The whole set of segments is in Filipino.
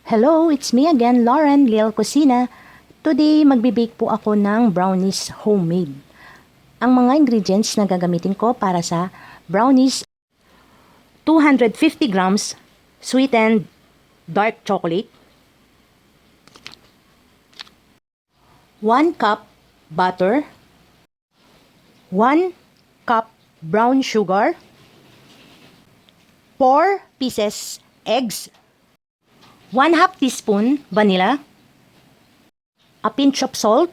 Hello, it's me again, Lauren, Lil Kusina. Today, magbibake po ako ng brownies homemade. Ang mga ingredients na gagamitin ko para sa brownies, 250 grams sweetened dark chocolate, 1 cup butter, 1 cup brown sugar, 4 pieces eggs, 1/2 teaspoon vanilla, a pinch of salt,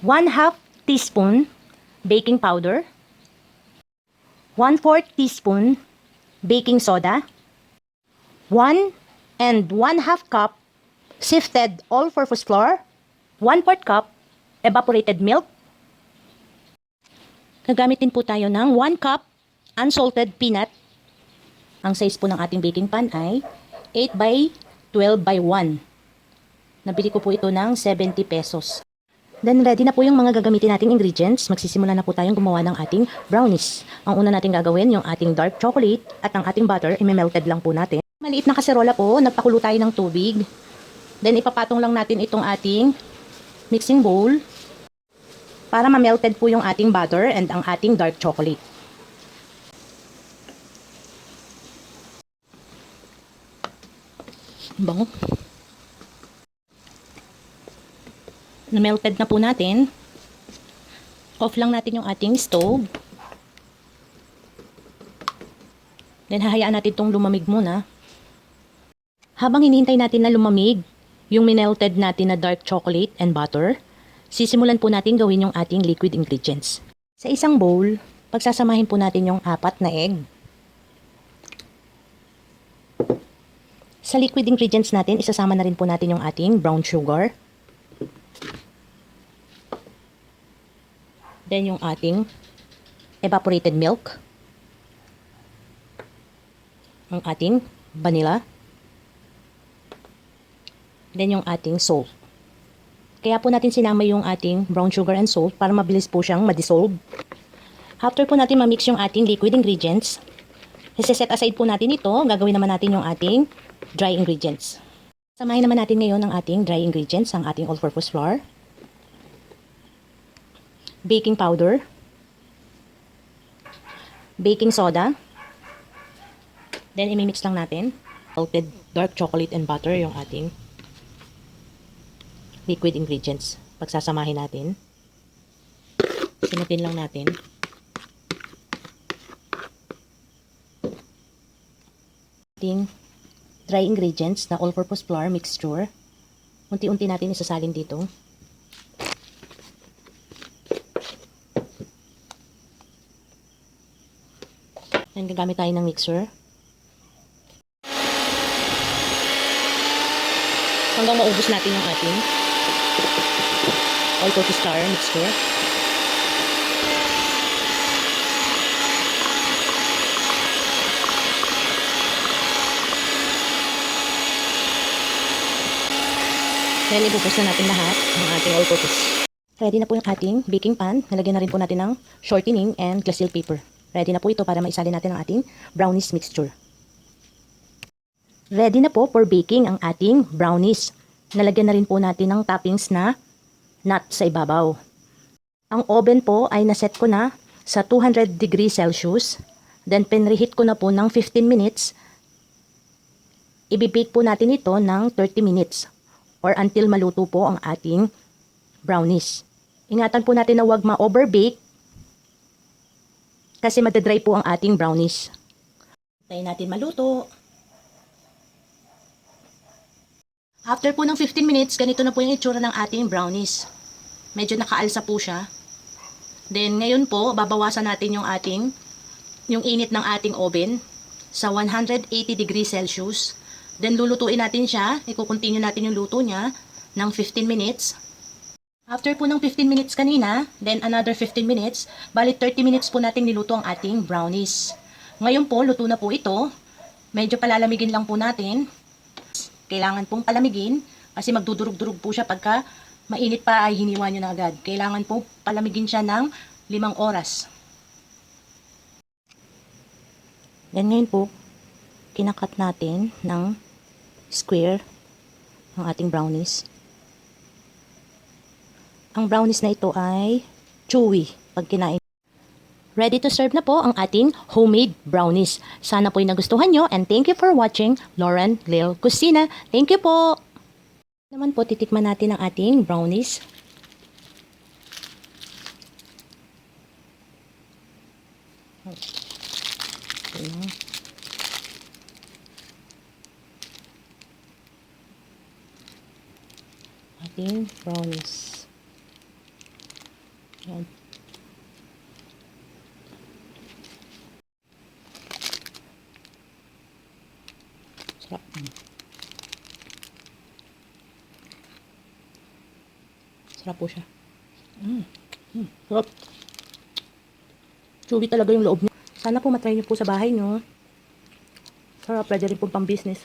1/2 teaspoon baking powder, 1/4 teaspoon baking soda, 1 and 1/2 cup sifted all-purpose flour, 1/4 cup evaporated milk. Gagamitin po tayo ng 1 cup unsalted peanut. Ang size po ng ating baking pan ay 8 by 12 by 1. Nabili ko po ito ng 70 pesos. Then ready na po yung mga gagamitin nating ingredients. Magsisimula na po tayong gumawa ng ating brownies. Ang una nating gagawin yung ating dark chocolate at ang ating butter, i-melted lang po natin. Maliit na kaserola po, nagpakulo tayo ng tubig. Then ipapatong lang natin itong ating mixing bowl para ma-melted po yung ating butter and ang ating dark chocolate. Bango. Na-melted na po natin. Off lang natin yung ating stove. Then hahayaan natin itong lumamig muna. Habang hinihintay natin na lumamig yung minelted natin na dark chocolate and butter, sisimulan po natin gawin yung ating liquid ingredients. Sa isang bowl, pagsasamahin po natin yung 4 na egg. Sa liquid ingredients natin, isasama na rin po natin yung ating brown sugar. Then yung ating evaporated milk. Ang ating vanilla. Then yung ating salt. Kaya po natin sinama yung ating brown sugar and salt para mabilis po siyang ma-dissolve. After po natin ma-mix yung ating liquid ingredients, set aside po natin ito. Gagawin naman natin yung ating dry ingredients. Samahin naman natin ngayon ang ating dry ingredients, ang ating all-purpose flour, baking powder, baking soda, then imimix lang natin, melted dark chocolate and butter, yung ating liquid ingredients. Pagsasamahin natin, sinutin lang natin. Ating dry ingredients na all-purpose flour mixture. Unti-unti natin isasalin dito. Then gagamit tayo ng mixer. Hanggang maubos natin yung ating all-purpose flour mixture. Then, ibubos na natin lahat ng ating all-purpose. Ready na po yung ating baking pan. Nalagyan na rin po natin ng shortening and glaseal paper. Ready na po ito para maisalin natin ang ating brownies mixture. Ready na po for baking ang ating brownies. Nalagyan na rin po natin ng toppings na nut sa ibabaw. Ang oven po ay naset ko na sa 200 degrees Celsius. Then, pinreheat ko na po ng 15 minutes. Ibibake po natin ito ng 30 minutes. Or until maluto po ang ating brownies. Ingatan po natin na huwag ma-overbake kasi madadry po ang ating brownies. Tayo natin maluto. After po ng 15 minutes, ganito na po yung itsura ng ating brownies. Medyo nakaalsa po siya. Then ngayon po, babawasan natin yung init ng ating oven sa 180 degrees Celsius. Then, lulutuin natin siya. I-continue natin yung luto niya ng 15 minutes. After po ng 15 minutes kanina, then another 15 minutes, bali 30 minutes po natin niluto ang ating brownies. Ngayon po, luto na po ito. Medyo palalamigin lang po natin. Kailangan pong palamigin kasi magdudurog-durog po siya pagka mainit pa ay hiniwa nyo na agad. Kailangan po palamigin siya ng 5 oras. Then ngayon po, kinakat natin ng square ang ating brownies. Ang brownies na ito ay chewy pag kinain. Ready to serve na po ang ating homemade brownies. Sana po'y nagustuhan nyo and thank you for watching Lauren Lil Kusina. Thank you po! Naman po titikman natin ang ating brownies. Ating brownies. Yan. Sarap. Sarap po siya. Sarap. Chewy talaga yung loob niya. Sana po matry niyo po sa bahay niyo. Sarap, pwede rin po pang business.